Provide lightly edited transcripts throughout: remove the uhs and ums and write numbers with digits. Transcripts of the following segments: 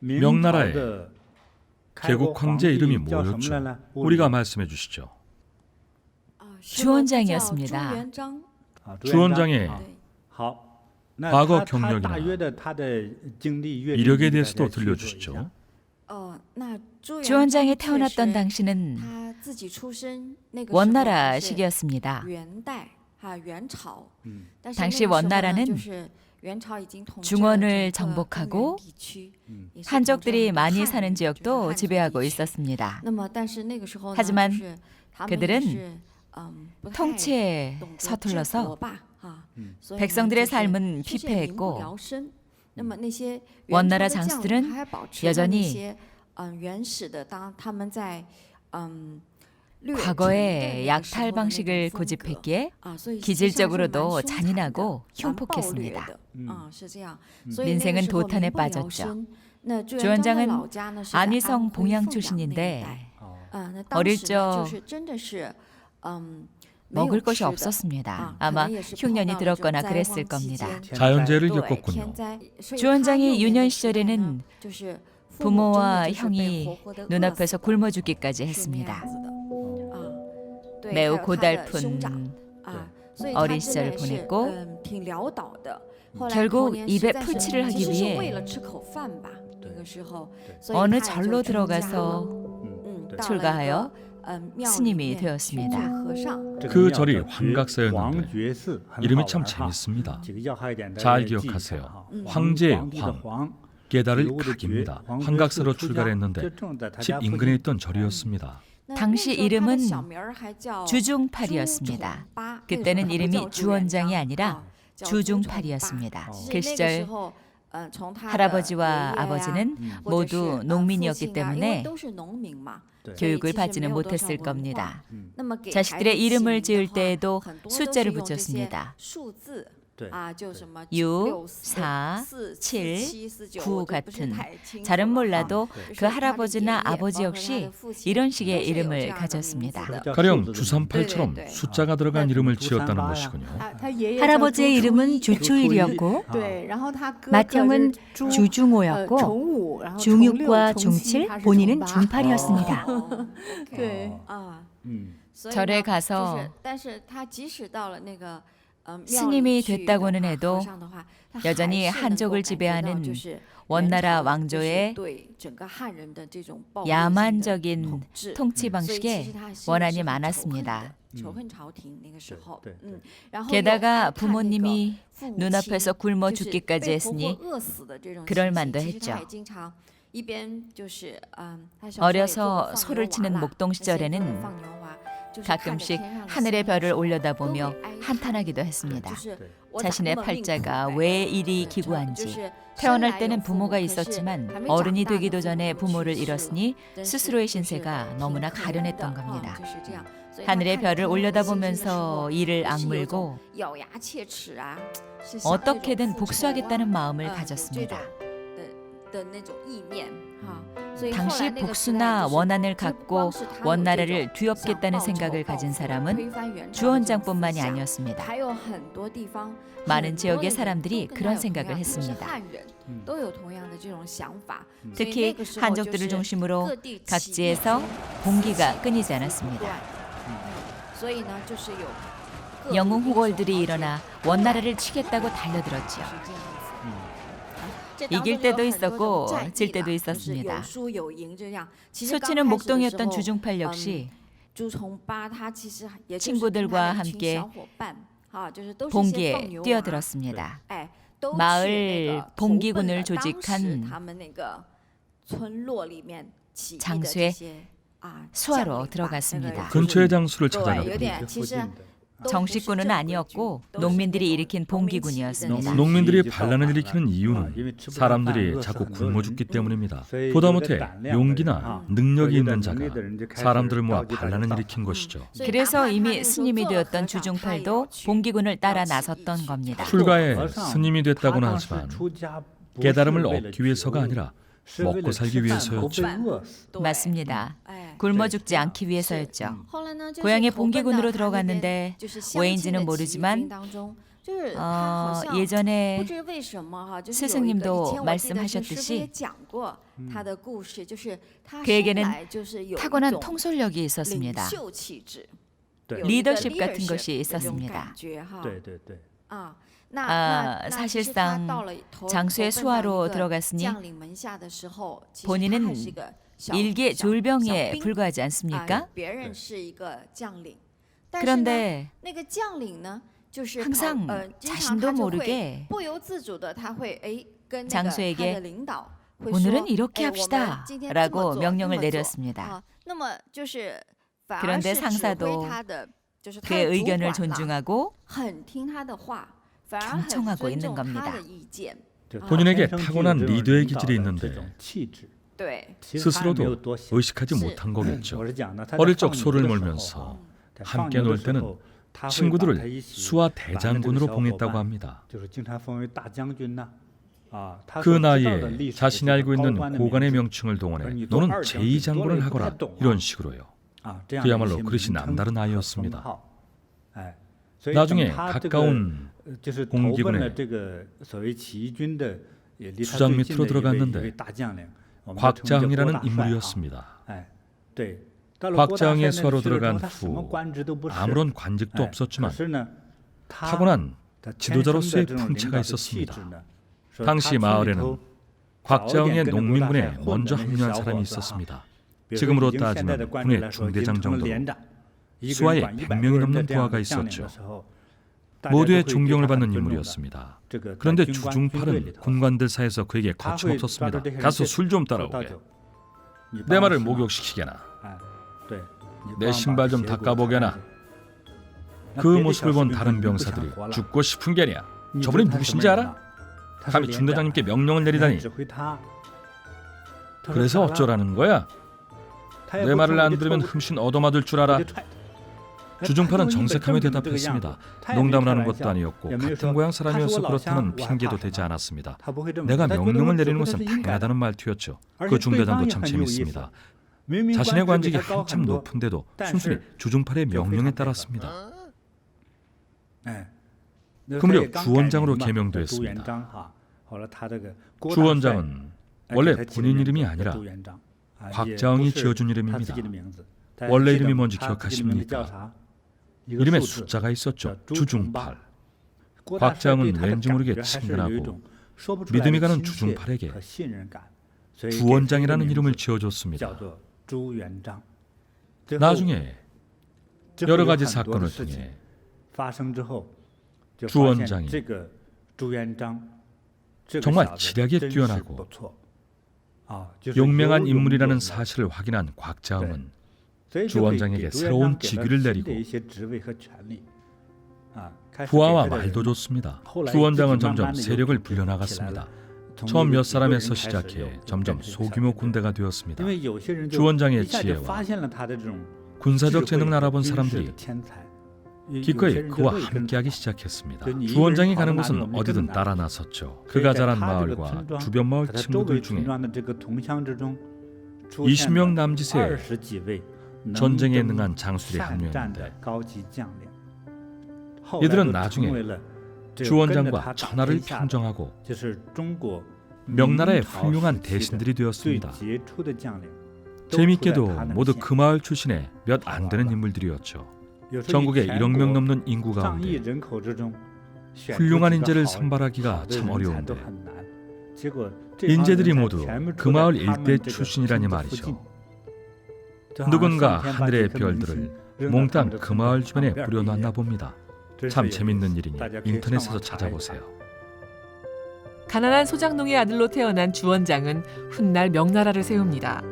명나라의 개국 황제 이름이 뭐였죠? 우리가 말씀해 주시죠. 주원장이었습니다. 주원장의 과거 경력이나 이력에 대해서도 들려주시죠. 주원장이 태어났던 당시는 원나라 시기였습니다. 당시 원나라는 중원을 정복하고 한족들이 많이 사는 지역도 지배하고 있었습니다. 하지만 그들은 통치에 서툴러서 백성들의 삶은 피폐했고 원나라 장수들은 여전히 과거의 약탈 방식을 고집했기에 기질적으로도 잔인하고 흉폭했습니다. 민생은 도탄에 빠졌죠. 주원장은 안위성 봉양 출신인데 어릴 적 먹을 것이 없었습니다. 아마 흉년이 들었거나 그랬을 겁니다. 자연재해를 겪었군요. 주원장이 유년 시절에는 부모와 형이 눈앞에서 굶어 죽기까지 했습니다. 매우 고달픈 어린 시절을 보냈고 결국 입에 풀칠을 하기 위해 어느 절로 들어가서 출가하여 스님이 되었습니다. 그 절이 환각사였는데 이름이 참 재밌습니다. 잘 기억하세요. 황제의 황, 깨달을 각입니다. 환각사로 출가를 했는데 집 인근에 있던 절이었습니다. 당시 이름은 주중팔이었습니다. 그때는 이름이 주원장이 아니라 주중팔이었습니다. 그 시절 할아버지와 아버지는 모두 농민이었기 때문에 교육을 받지는 못했을 겁니다. 자식들의 이름을 지을 때에도 숫자를 붙였습니다. 6, 4, 7, 9 같은 잘은 몰라도 그 할아버지나 아버지 역시 이런 식의 이름을 가졌습니다. 가령 주삼팔처럼 숫자가 들어간 이름을 지었다는 것이군요. 할아버지의 이름은 주초일이었고 맏형은 주중오였고 중육과 중칠, 본인은 중팔이었습니다. 절에 가서 스님이 됐다고는 해도 여전히 한족을 지배하는 원나라 왕조의 야만적인 통치 방식에 원한이 많았습니다. 게다가 부모님이 눈앞에서 굶어 죽기까지 했으니 그럴 만도 했죠. 어려서 소를 치는 목동 시절에는 가끔씩 하늘의 별을 올려다보며 한탄하기도 했습니다. 자신의 팔자가 왜 이리 기구한지. 태어날 때는 부모가 있었지만 어른이 되기도 전에 부모를 잃었으니 스스로의 신세가 너무나 가련했던 겁니다. 하늘의 별을 올려다보면서 이를 악물고 어떻게든 복수하겠다는 마음을 가졌습니다. 당시 복수나 원한을 갖고 원나라를 뒤엎겠다는 생각을 가진 사람은 주원장뿐만이 아니었습니다. 많은 지역의 사람들이 그런 생각을 했습니다. 특히 한족들을 중심으로 각지에서 봉기가 끊이지 않았습니다. 영웅 호걸들이 일어나 원나라를 치겠다고 달려들었지요. 이길 때도 있었고 질 때도 있었습니다. 수치는 목동이었던 주중팔 역시 친구들과 함께 봉기에 뛰어들었습니다. 마을 봉기군을 조직한 장수의 수하로 들어갔습니다. 근처의 장수를 찾아갔군요. 정식군은 아니었고 농민들이 일으킨 봉기군이었습니다. 농민들이 반란을 일으키는 이유는 사람들이 자꾸 굶어 죽기 때문입니다. 보다 못해 용기나 능력이 있는 자가 사람들을 모아 반란을 일으킨 것이죠. 그래서 이미 스님이 되었던 주중팔도 봉기군을 따라 나섰던 겁니다. 출가에 스님이 됐다고는 하지만 깨달음을 얻기 위해서가 아니라 먹고 살기 위해서였죠. 맞습니다. 굶어 죽지 않기 위해서였죠. 고향의 봉기군으로 들어갔는데 왜인지는 모르지만 예전에 스승님도 말씀하셨듯이 그에게는 타고난 통솔력이 있었습니다. 리더십 같은 것이 있었습니다. 사실상 장수의 수하로 들어갔으니 본인은 일개 졸병에 불과하지 않습니까? 그런데 항상 자신도 모르게 장수에게 오늘은 이렇게 합시다 라고 명령을 내렸습니다. 그런데 상사도 그의 의견을 존중하고 경청하고 있는 겁니다. 본인에게 타고난 리더의 기질이 있는데 스스로도 의식하지 못한 거겠죠. 어릴 적 소를 몰면서 함께 놀 때는 친구들을 수하 대장군으로 봉했다고 합니다. 그 나이에 자신이 알고 있는 고관의 명칭을 동원해 너는 제2장군을 하거라 이런 식으로요. 그야말로 그릇이 남다른 아이였습니다. 나중에 가까운 공기군의 수장 밑으로 들어갔는데 곽장이라는 인물이었습니다. 곽장의 수하로 들어간 후 아무런 관직도 없었지만 타고난 지도자로서의 품체가 있었습니다. 당시 마을에는 곽장의 농민군에 먼저 합류한 사람이 있었습니다. 지금으로 따지면 군의 중대장 정도로 수하에 100명이 넘는 부하가 있었죠. 모두의 존경을 받는 인물이었습니다. 그런데 주중팔은 군관들 사이에서 그에게 거침없었습니다. 가서 술 좀 따라오게. 내 말을 목욕시키게나. 내 신발 좀 닦아보게나. 그 모습을 본 다른 병사들이 죽고 싶은 게 아니야. 저분이 누구신지 알아? 감히 중대장님께 명령을 내리다니. 그래서 어쩌라는 거야? 내 말을 안 들으면 흠씬 얻어맞을 줄 알아. 주중팔은 정색하며 대답했습니다. 농담을 하는 것도 아니었고 같은 고향 사람이어서 그렇다는 핑계도 되지 않았습니다. 내가 명령을 내리는 것은 당연하다는 말투였죠. 그 중대장도 참 재밌습니다. 자신의 관직이 한참 높은데도 순순히 주중팔의 명령에 따랐습니다. 그 무렵 주원장으로 개명됐습니다. 주원장은 원래 본인 이름이 아니라 곽자응이 지어준 이름입니다. 원래 이름이 뭔지 기억하십니까? 이름에 숫자가 있었죠. 주중팔. 곽자응은 왠지 모르게 친근하고 믿음이 가는 주중팔에게 주원장이라는 이름을 지어줬습니다. 나중에 여러 가지 사건을 통해 주원장이 정말 지략에 뛰어나고 용맹한 인물이라는 사실을 확인한 곽자응은 주원장에게 새로운 직위를 내리고 부하와 말도 좋습니다. 주원장은 점점 세력을 불려나갔습니다. 처음 몇 사람에서 시작해 점점 소규모 군대가 되었습니다. 주원장의 지혜와 군사적 재능을 알아본 사람들이 기꺼이 그와 함께하기 시작했습니다. 주원장이 가는 곳은 어디든 따라 나섰죠. 그가 자란 마을과 주변 마을 친구들 중에 20명 남짓의 전쟁에 능한 장수들이 합류했는데 이들은 나중에 주원장과 천하를 평정하고 명나라의 훌륭한 대신들이 되었습니다. 재미있게도 모두 그 마을 출신의 몇 안 되는 인물들이었죠. 전국에 1억 명 넘는 인구 가운데 훌륭한 인재를 선발하기가 참 어려운데 인재들이 모두 그 마을 일대 출신이라니 말이죠. 누군가 하늘의 별들을 몽땅 그 마을 주변에 뿌려놨나 봅니다. 참 재밌는 일이니 인터넷에서 찾아보세요. 가난한 소장농의 아들로 태어난 주원장은 훗날 명나라를 세웁니다.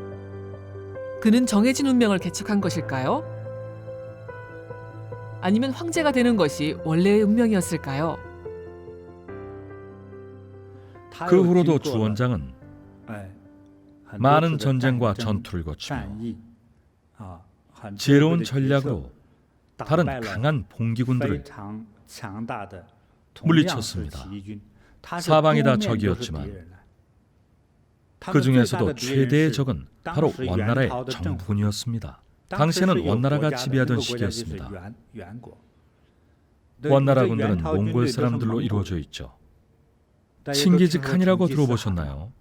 그는 정해진 운명을 개척한 것일까요? 아니면 황제가 되는 것이 원래의 운명이었을까요? 그 후로도 주원장은 많은 전쟁과 전투를 거치며 지혜로운 전략으로 다른 강한 봉기군들을 물리쳤습니다. 사방이 다 적이었지만 그 중에서도 최대의 적은 바로 원나라의 정부군이었습니다. 당시에는 원나라가 지배하던 시기였습니다. 원나라 군대는 몽골 사람들로 이루어져 있죠. 칭기즈칸이라고 들어보셨나요?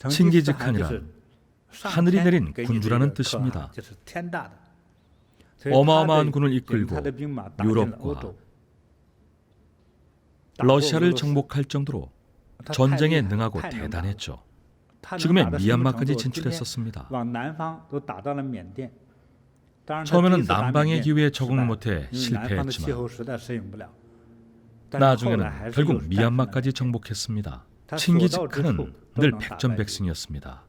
칭기즈칸이란 하늘이 내린 군주라는 뜻입니다. 어마어마한 군을 이끌고 유럽과 러시아를 정복할 정도로 전쟁에 능하고 대단했죠. 지금의 미얀마까지 진출했었습니다. 처음에는 남방의 기후에 적응을 못해 실패했지만 나중에는 결국 미얀마까지 정복했습니다. 칭기즈칸은 늘 백전백승이었습니다.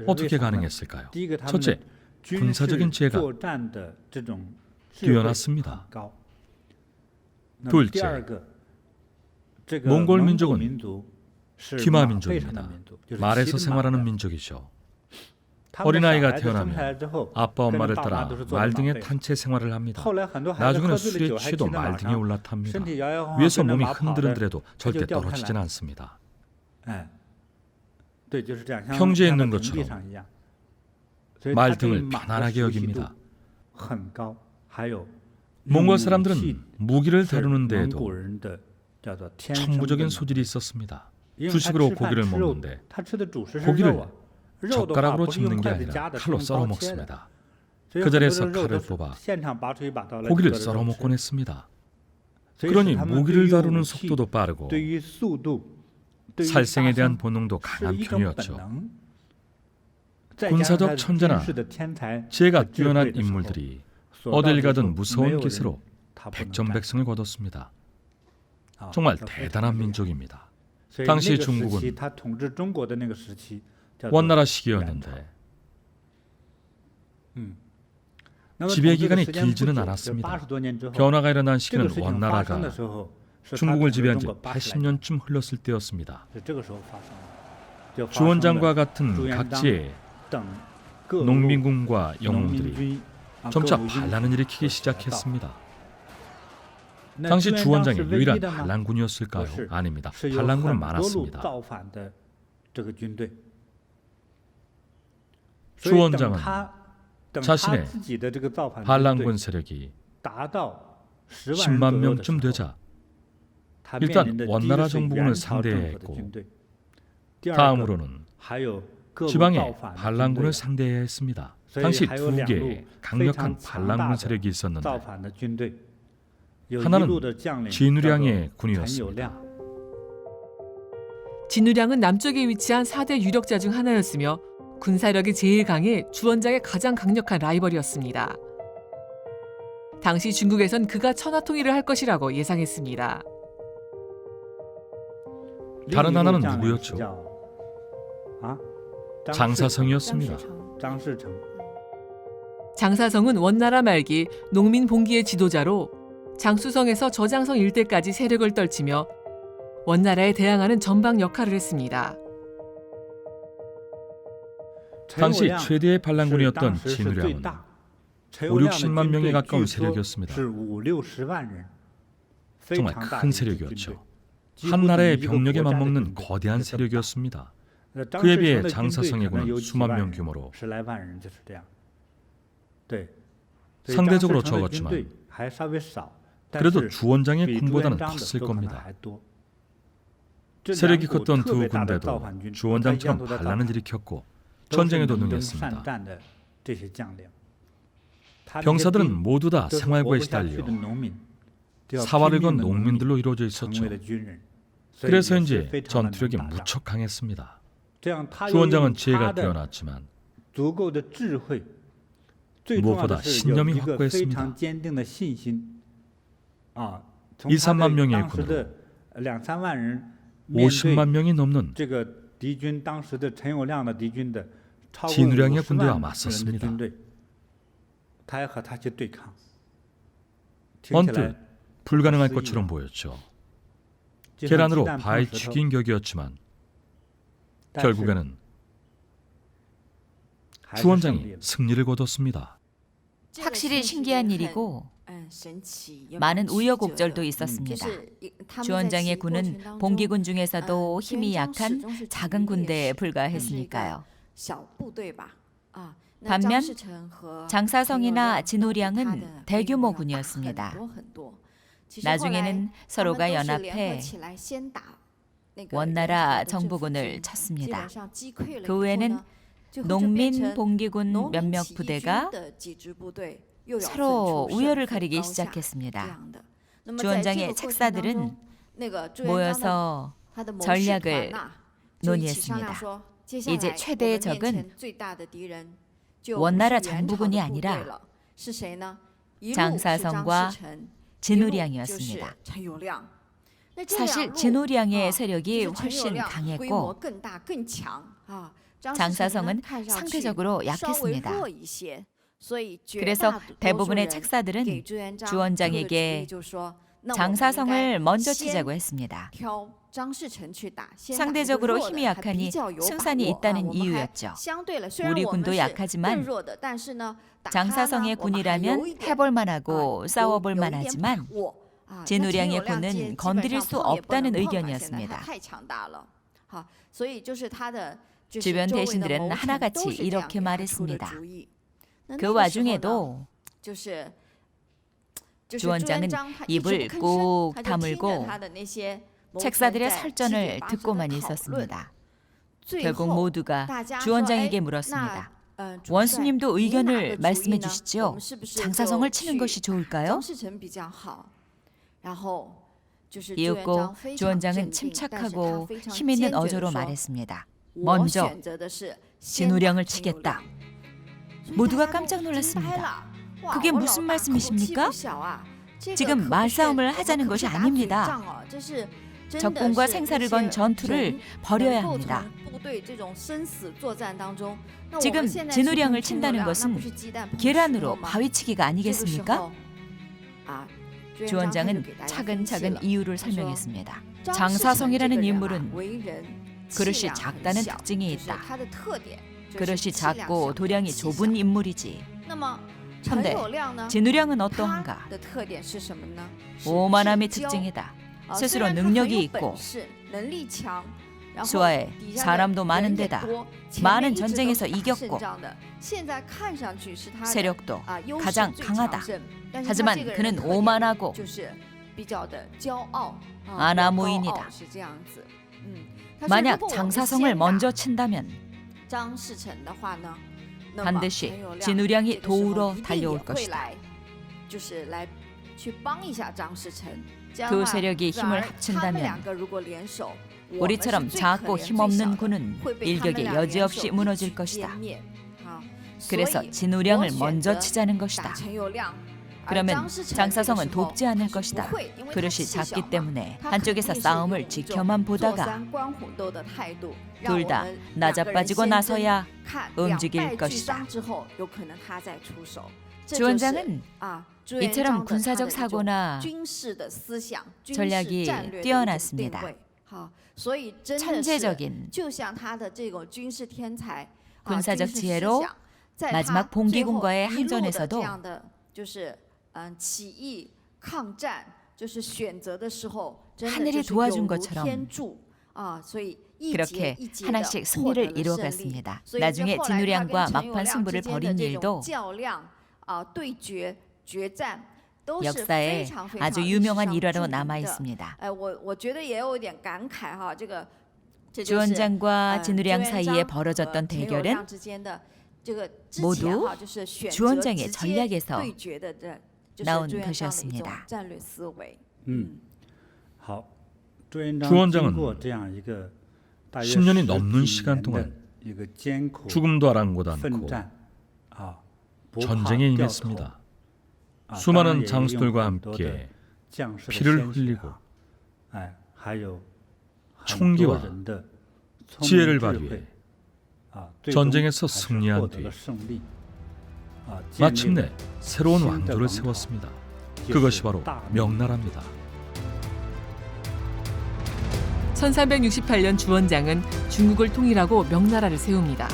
어떻게 가능했을까요? 첫째, 군사적인 지혜가 뛰어났습니다. 둘째, 몽골 민족은 귀마 민족입니다. 말에서 생활하는 민족이죠. 어린아이가 태어나면 아빠 엄마를 따라 말 등에 탄 채 생활을 합니다. 나중에는 술에 취해도 말 등에 올라탑니다. 위에서 몸이 흔들흔들해도 절대 떨어지진 않습니다. 평지에 있는 것처럼 말 등을 편안하게 여깁니다. 몽골 사람들은 무기를 다루는 데에도 천부적인 소질이 있었습니다. 주식으로 고기를 먹는데 고기를 젓가락으로 집는 게 아니라 칼로 썰어 먹습니다. 그 자리에서 칼을 뽑아 고기를 썰어 먹곤 했습니다. 그러니 무기를 다루는 속도도 빠르고 살생에 대한 본능도 강한 편이었죠. 군사적 천재나 지혜가 뛰어난 인물들이 어딜 가든 무서운 기세로 백전백승을 거뒀습니다. 정말 대단한 민족입니다. 당시 중국은 원나라 시기였는데 지배 기간이 길지는 않았습니다. 변화가 일어난 시기는 원나라가 중국을 지배한 지 80년쯤 흘렀을 때였습니다. 주원장과 같은 각지의 농민군과 영웅들이 점차 반란을 일으키기 시작했습니다. 당시 주원장이 유일한 반란군이었을까요? 아닙니다. 반란군은 많았습니다. 주원장은 자신의 반란군 세력이 10만 명쯤 되자 일단 원나라 정부군을 상대해야 했고 다음으로는 지방의 반란군을 상대해야 했습니다. 당시 두 개의 강력한 반란군 세력이 있었는데 하나는 진우량의 군이었습니다. 진우량은 남쪽에 위치한 4대 유력자 중 하나였으며 군사력이 제일 강해 주원장의 가장 강력한 라이벌이었습니다. 당시 중국에선 그가 천하통일을 할 것이라고 예상했습니다. 다른 하나는 누구였죠? 장사성이었습니다. 장사성은 원나라 말기 농민 봉기의 지도자로 장수성에서 저장성 일대까지 세력을 떨치며 원나라에 대항하는 전방 역할을 했습니다. 당시 최대의 반란군이었던 진우량은 5-60만 명에 가까운 세력이었습니다. 정말 큰 세력이었죠. 한 나라의 병력에 맞먹는 거대한 세력이었습니다. 그에 비해 장사성의 군은 수만 명 규모로 상대적으로 적었지만 그래도 주원장의 군보다는 컸을 겁니다. 세력이 컸던 두 군대도 주원장처럼 반란을 일으켰고 전쟁에도 능했습니다. 병사들은 모두 다 생활고에 시달려 사활을 건 농민들로 이루어져 있었죠. 그래서인지 전투력이 무척 강했습니다. 주원장은 지혜가 뛰어났지만 무엇보다 신념이 확고했습니다. 2-3만 명의 군으로 50만 명이 넘는 진우량의 군대와 맞섰습니다. 언뜻 불가능할 것처럼 보였죠. 계란으로 발 죽인 격이었지만 결국에는 주원장이 승리를 거뒀습니다. 확실히 신기한 일이고 많은 우여곡절도 있었습니다. 주원장의 군은 봉기군 중에서도 힘이 약한 작은 군대에 불과했으니까요. 반면 장사성이나 진우량은 대규모 군이었습니다. 나중에는 서로가 연합해 원나라 정복군을 쳤습니다. 그 후에는 농민 봉기군 몇몇 부대가 서로 우열을 가리기 시작했습니다. 주원장의 책사들은 모여서 전략을 논의했습니다. 이제 최대의 적은 원나라 정부군이 아니라 장사성과 진우량이었습니다. 사실 진우량의 세력이 훨씬 강했고 장사성은 상대적으로 약했습니다. 그래서 대부분의 책사들은 주원장에게 장사성을 먼저 치자고 했습니다. 상대적으로 힘이 약하니 승산이 있다는 이유였죠. 우리 군도 약하지만 장사성의 군이라면 해볼 만하고 싸워볼 만하지만 진우량의 군은 건드릴 수 없다는 의견이었습니다. 주변 대신들은 하나같이 이렇게 말했습니다. 그 와중에도 주원장은 입을 꾹 다물고 책사들의 설전을 듣고만 있었습니다. 결국 모두가 주원장에게 물었습니다. 원수님도 의견을 말씀해 주시죠. 장사성을 치는 것이 좋을까요? 이윽고 주원장은 침착하고 힘있는 어조로 말했습니다. 먼저 진우량을 치겠다. 모두가 깜짝 놀랐습니다. 그게 무슨 말씀이십니까? 지금 말싸움을 하자는 것이 아닙니다. 적군과 생사를 건 전투를 벌여야 합니다. 지금 진우량을 친다는 것은 계란으로 바위치기가 아니겠습니까? 주원장은 차근차근 이유를 설명했습니다. 장사성이라는 인물은 그릇이 작다는 특징이 있다. 그릇이 작고 도량이 좁은 인물이지. 근데 진우량은 어떠한가? 오만함이 특징이다. 스스로 능력이 있고 수하에 사람도 많은 데다 많은 전쟁에서 이겼고 세력도 가장 강하다. 하지만 그는 오만하고 아나무인이다. 만약 장사성을 먼저 친다면 반드시 진우량이 도우러 달려올 것이다. 두 세력이 힘을 합친다면 우리처럼 작고 힘없는 군은 일격에 여지없이 무너질 것이다. 그래서 진우량을 먼저 치자는 것이다. 그러면 장사성은 돕지 않을 것이다. 그릇이 작기 때문에 한쪽에서 싸움을 지켜만 보다가 둘 다 나자빠지고 나서야 움직일 것이다. 주원장은 이처럼 군사적 사고나 전략이 뛰어났습니다. 천재적인 군사적 지혜로 마지막 봉기군과의 항전에서도 하늘이 도와준 것처럼 그렇게 하나씩 승리를 이루어갔습니다. 나중에 진우량과 막판 승부를 벌인 일도 역사에 아주 유명한 일화로 남아 있습니다. 주원장과 진우량 사이에 벌어졌던 대결은 모두 주원장의 전략에서 나온 것이었습니다. 주원장은 10년이 넘는 시간 동안 죽음도 아랑곳 않고 전쟁에 임했습니다. 수많은 장수들과 함께 피를 흘리고 총기와 지혜를 발휘해 전쟁에서 승리한 뒤 마침내 새로운 왕조를 세웠습니다. 그것이 바로 명나라입니다. 1368년 주원장은 중국을 통일하고 명나라를 세웁니다.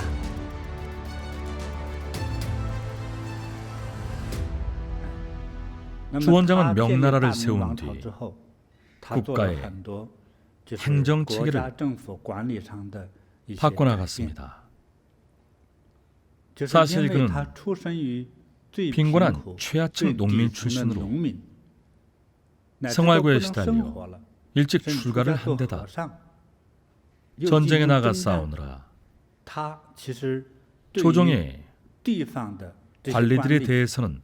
주원장은 명나라를 세운 뒤 국가의 행정 체계를 바꿔나갔습니다. 사실 그는 빈곤한 최하층 농민 출신으로 생활고에 시달려 일찍 출가를 한 데다 전쟁에 나가 싸우느라 조정의 관리들에 대해서는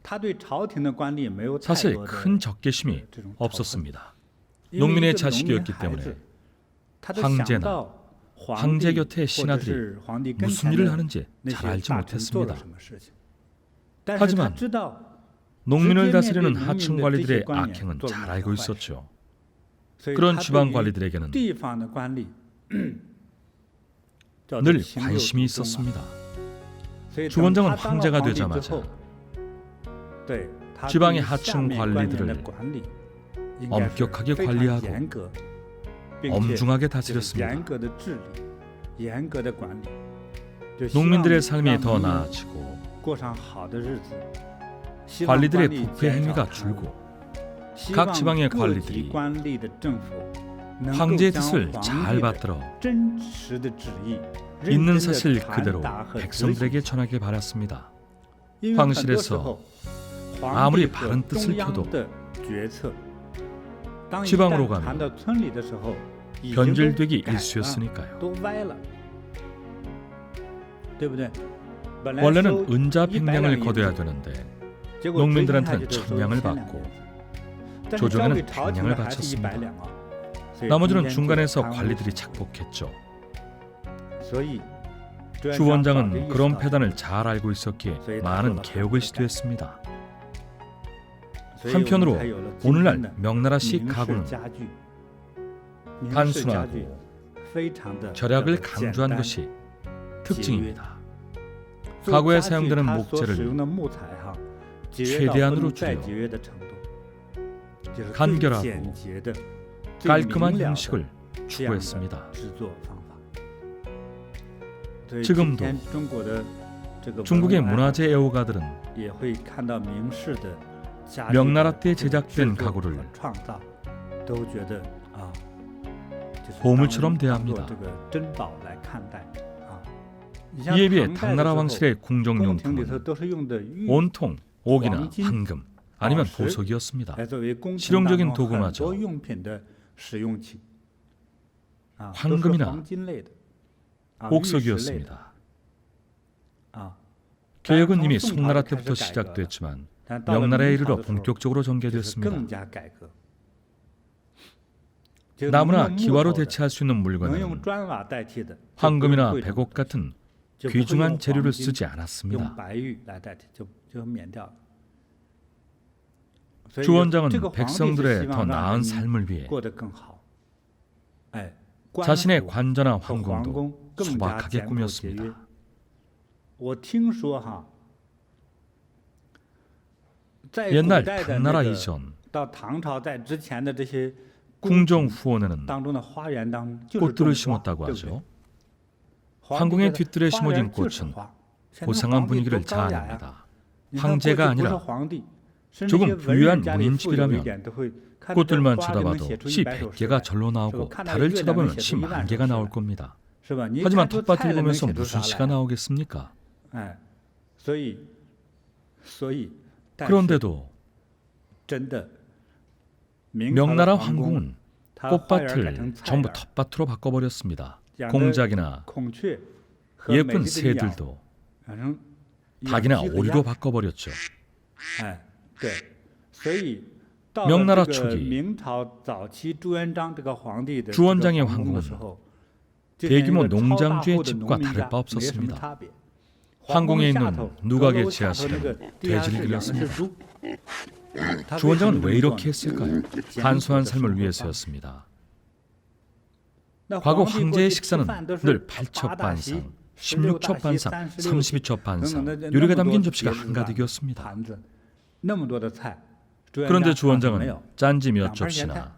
사실 큰 적개심이 없었습니다. 농민의 자식이었기 때문에 황제나 황제 곁의 신하들이 무슨 일을 하는지 잘 알지 못했습니다. 하지만 농민을 다스리는 하층 관리들의 악행은 잘 알고 있었죠. 그런 지방 관리들에게는 늘 관심이 있었습니다. 주원장은 황제가 되자마자 지방의 하층 관리들을 엄격하게 관리하고 엄중하게 다스렸습니다. 농민들의 삶이 더 나아지고 관리들의 부패 행위가 줄고 각 지방의 관리들이 황제의 뜻을 잘 받들어 있는 사실 그대로 백성들에게 전하길 바랐습니다. 황실에서 아무리 바른 뜻을 펴도 지방으로 가면 변질되기 일쑤였으니까요. 원래는 은자백냥을 거둬야 되는데 농민들한테는 1000냥을 받고 조정에는 100냥을 바쳤습니다. 나머지는 중간에서 관리들이 착복했죠. 주원장은 그런 패단을 잘 알고 있었기에 많은 개혁을 시도했습니다. 한편으로 오늘날 명나라식 가구는 단순하고 절약을 강조한 것이 특징입니다. 가구에 사용되는 목재를 최대한으로 줄여 간결하고 깔끔한 형식을 추구했습니다. 지금도 중국의 문화재 애호가들은 명나라 때 제작된 가구를 보물처럼 대합니다. 이에 비해 당나라 왕실의 궁정용품은 온통 옥이나 황금 아니면 보석이었습니다. 실용적인 도구마저 황금이나 옥석이었습니다. 개혁은 이미 송나라 때부터 시작됐지만 명나라에 이르러 본격적으로 전개됐습니다. 나무나 기와로 대체할 수 있는 물건은 황금이나 백옥 같은 귀중한 재료를 쓰지 않았습니다. 주원장은 백성들의 더 나은 삶을 위해 자신의 관저나 황궁도 소박하게 꾸몄습니다. 옛날 당나라 이전 궁정 후원에는 꽃들을 심었다고 하죠. 황궁의 뒤뜰에 심어진 꽃은 고상한 분위기를 자아냅니다. 황제가 아니라 조금 부유한 문인집이라면 꽃들만 쳐다봐도 씨 100개가 절로 나오고 달을 쳐다보면 씨 10,000개가 나올 겁니다. 하지만 텃밭을 보면서 무슨 씨가 나오겠습니까? 그런데도 명나라 황궁은 꽃밭을 전부 텃밭으로 바꿔버렸습니다. 공작이나 예쁜 새들도 닭이나 오리로 바꿔버렸죠. 명나라 초기 주원장의 황궁은 대규모 농장주의 집과 다를 바 없었습니다. 황궁에 있는 누각의 지하실은 돼지를 길렀습니다. 주원장은 왜 이렇게 했을까요? 간소한 삶을 위해서였습니다. 과거 황제의 식사는 늘 8첩 반상, 16첩 반상, 32첩 반상, 요리가 담긴 접시가 한가득이었습니다. 그런데 주원장은 짠지 몇 접시나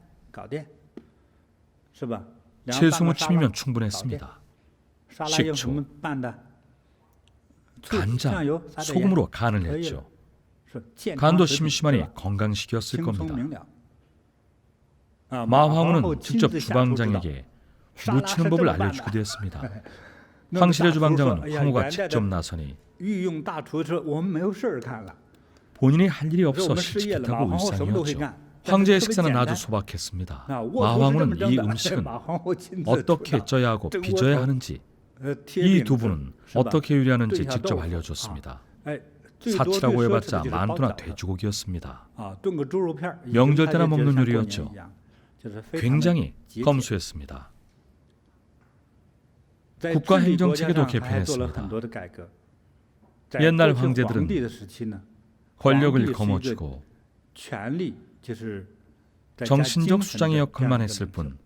채소 무침이면 충분했습니다. 식초, 간장, 소금으로 간을 했죠. 간도 심심하니 건강식이었을 겁니다. 마황후는 직접 주방장에게 무치는 법을 알려주기도 했습니다. 황실의 주방장은 황후가 직접 나서니 본인이 할 일이 없어 씩씩했다고 울상이었죠. 황제의 식사는 아주 소박했습니다. 마황우는 이 음식은 어떻게 쪄야 하고 빚어야 하는지, 이 두부는 어떻게 요리하는지 직접 알려줬습니다. 사치라고 해봤자 만두나 돼지고기였습니다. 명절 때나 먹는 요리였죠. 굉장히 검소했습니다. 국가 행정체계도 개편했습니다. 옛날 황제들은 권력을 거머쥐고 정신적 수장의 역할만 했을 뿐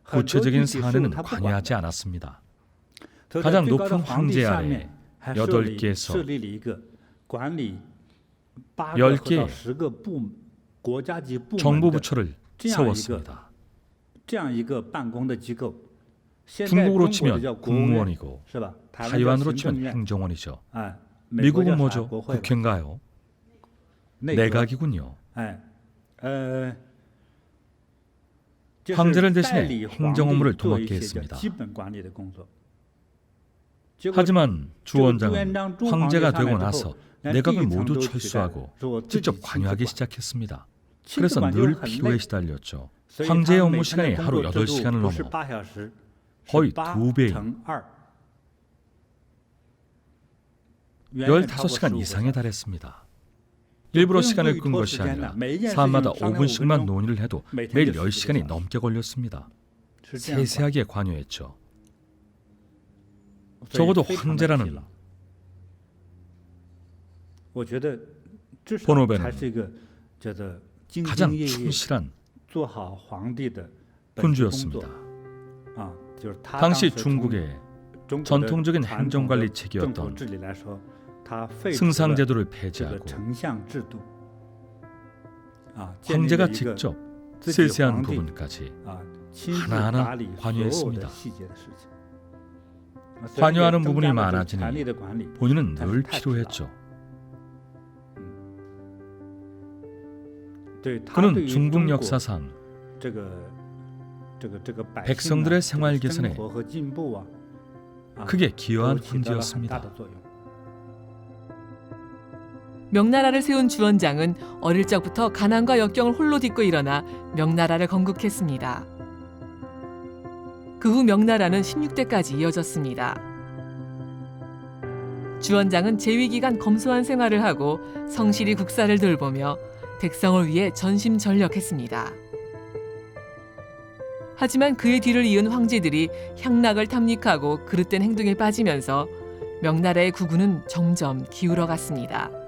구체적인 사안에는 관여하지 않았습니다. 가장 높은 황제 아래 8개에서 10개의 정부 부처를 세웠습니다. 중국으로 치면 국무원이고 타이완으로 치면 행정원이죠. 미국은 뭐죠? 국회인가요? 내각이군요. 황제를 대신해 행정 업무를 도맡게 했습니다. 하지만 주원장은 황제가 되고 나서 내각을 모두 철수하고 직접 관여하기 시작했습니다. 그래서 늘 피로에 시달렸죠. 황제의 업무 시간이 하루 8시간을 넘어 거의 2배인 15시간 이상에 달했습니다. 일부러 시간을 끈 것이 아니라 사안마다 5분씩만 논의를 해도 매일 10시간이 넘게 걸렸습니다. 세세하게 관여했죠. 적어도 황제라는 본업에는 가장 충실한 군주였습니다. 당시 중국의 전통적인 행정관리 체계였던 승상제도를 폐지하고 황제가 직접 세세한 부분까지 하나하나 관여했습니다. 관여하는 부분이 많아지니 본인은 늘 필요했죠. 그는 중국 역사상 백성들의 생활 개선에 크게 기여한 황제였습니다. 명나라를 세운 주원장은 어릴 적부터 가난과 역경을 홀로 딛고 일어나 명나라를 건국했습니다. 그 후 명나라는 16대까지 이어졌습니다. 주원장은 재위 기간 검소한 생활을 하고 성실히 국사를 돌보며 백성을 위해 전심전력했습니다. 하지만 그의 뒤를 이은 황제들이 향락을 탐닉하고 그릇된 행동에 빠지면서 명나라의 국운은 점점 기울어갔습니다.